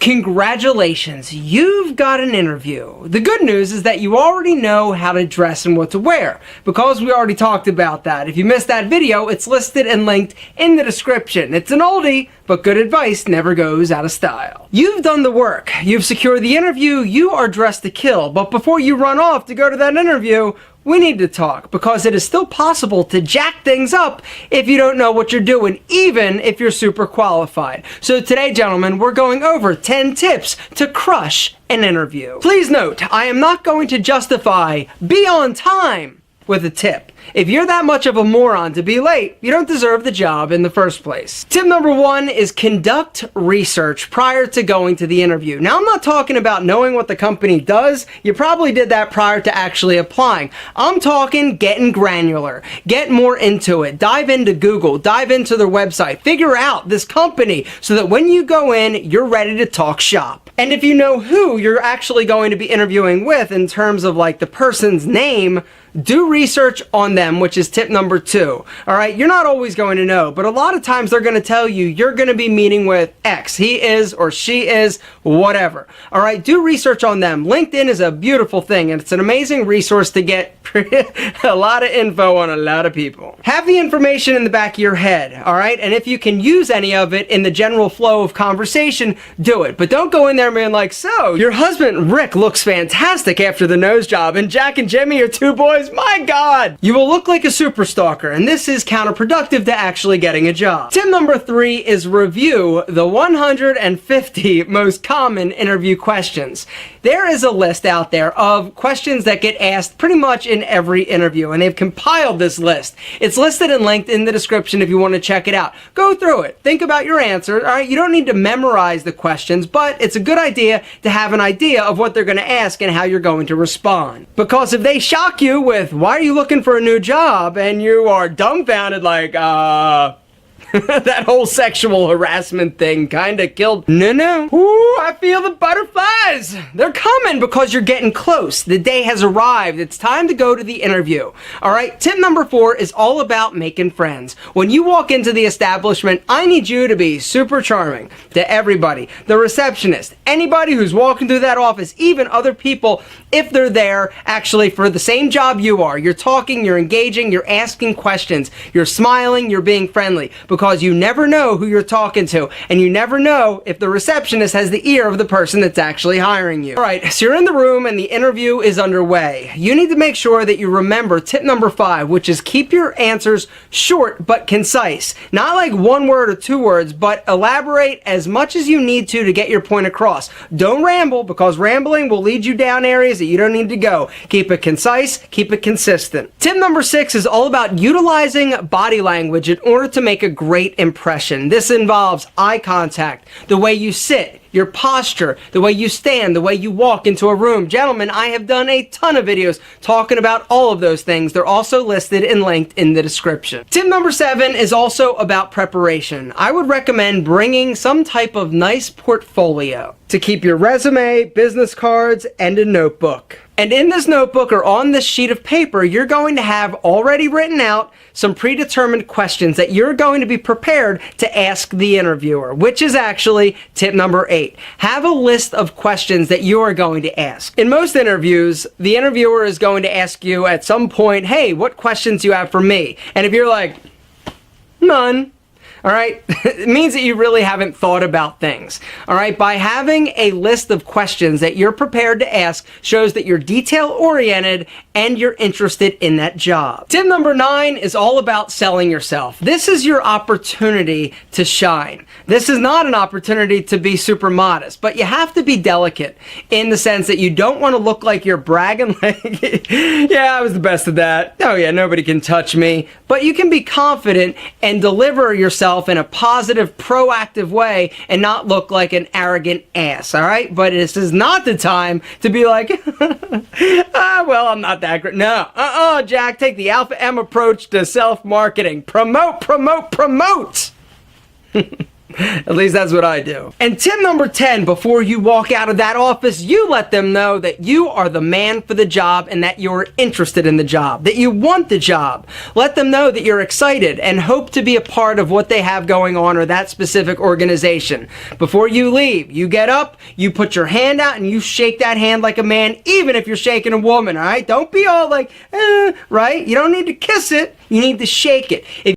Congratulations, you've got an interview. The good news is that you already know how to dress and what to wear, because we already talked about that. If you missed that video, it's listed and linked in the description. It's an oldie, but good advice never goes out of style. You've done the work, you've secured the interview, you are dressed to kill, but before you run off to go to that interview, we need to talk, because it is still possible to jack things up if you don't know what you're doing, even if you're super qualified. So today, gentlemen, we're going over 10 tips to crush an interview. Please note, I am not going to justify be on time with a tip. If you're that much of a moron to be late, you don't deserve the job in the first place. Tip number 1 is conduct research prior to going to the interview. Now, I'm not talking about knowing what the company does. You probably did that prior to actually applying. I'm talking getting granular. Get more into it. Dive into Google. Dive into their website. Figure out this company so that when you go in, you're ready to talk shop. And if you know who you're actually going to be interviewing with in terms of like the person's name, do research on them, which is tip number 2. All right, you're not always going to know, but a lot of times they're going to tell you you're going to be meeting with X. He is or she is, whatever. All right, do research on them. LinkedIn is a beautiful thing, and it's an amazing resource to get a lot of info on a lot of people. Have the information in the back of your head, all right? And if you can use any of it in the general flow of conversation, do it. But don't go in there being like, so, your husband Rick looks fantastic after the nose job, and Jack and Jimmy are 2 boys. My God! You will look like a super stalker, and this is counterproductive to actually getting a job. Tip number 3 is review the 150 most common interview questions. There is a list out there of questions that get asked pretty much in every interview, and they've compiled this list. It's listed and linked in the description if you want to check it out. Go through it. Think about your answer. All right, you don't need to memorize the questions, but it's a good idea to have an idea of what they're going to ask and how you're going to respond. Because if they shock you with, why are you looking for a new job? And you are dumbfounded like, that whole sexual harassment thing kind of killed. No. Ooh, I feel the butterflies. They're coming because you're getting close. The day has arrived. It's time to go to the interview. All right, tip number 4 is all about making friends. When you walk into the establishment, I need you to be super charming to everybody. The receptionist, anybody who's walking through that office, even other people, if they're there actually for the same job you are. You're talking, you're engaging, you're asking questions, you're smiling, you're being friendly, because you never know who you're talking to, and you never know if the receptionist has the ear of the person that's actually hiring you. All right, so you're in the room and the interview is underway. You need to make sure that you remember tip number 5, which is keep your answers short but concise. Not like 1 word or 2 words, but elaborate as much as you need to get your point across. Don't ramble, because rambling will lead you down areas that you don't need to go. Keep it concise, keep it consistent. Tip number 6 is all about utilizing body language in order to make a great impression. This involves eye contact, the way you sit, your posture, the way you stand, the way you walk into a room. Gentlemen, I have done a ton of videos talking about all of those things. They're also listed and linked in the description. Tip number 7 is also about preparation. I would recommend bringing some type of nice portfolio to keep your resume, business cards, and a notebook. And in this notebook or on this sheet of paper, you're going to have already written out some predetermined questions that you're going to be prepared to ask the interviewer, which is actually tip number 8. Have a list of questions that you are going to ask. In most interviews, the interviewer is going to ask you at some point, hey, what questions do you have for me? And if you're like, none, all right, it means that you really haven't thought about things. All right, by having a list of questions that you're prepared to ask shows that you're detail-oriented and you're interested in that job. Tip number 9 is all about selling yourself. This is your opportunity to shine. This is not an opportunity to be super modest, but you have to be delicate in the sense that you don't want to look like you're bragging like, yeah, I was the best at that. Oh yeah, nobody can touch me. But you can be confident and deliver yourself in a positive, proactive way and not look like an arrogant ass, all right? But this is not the time to be like, well, I'm not that great. No, Jack, take the Alpha M approach to self-marketing. Promote, promote, promote! At least that's what I do. And tip number 10, before you walk out of that office, you let them know that you are the man for the job and that you're interested in the job, that you want the job. Let them know that you're excited and hope to be a part of what they have going on or that specific organization. Before you leave, you get up, you put your hand out, and you shake that hand like a man, even if you're shaking a woman, all right? Don't be all like, right? You don't need to kiss it. You need to shake it.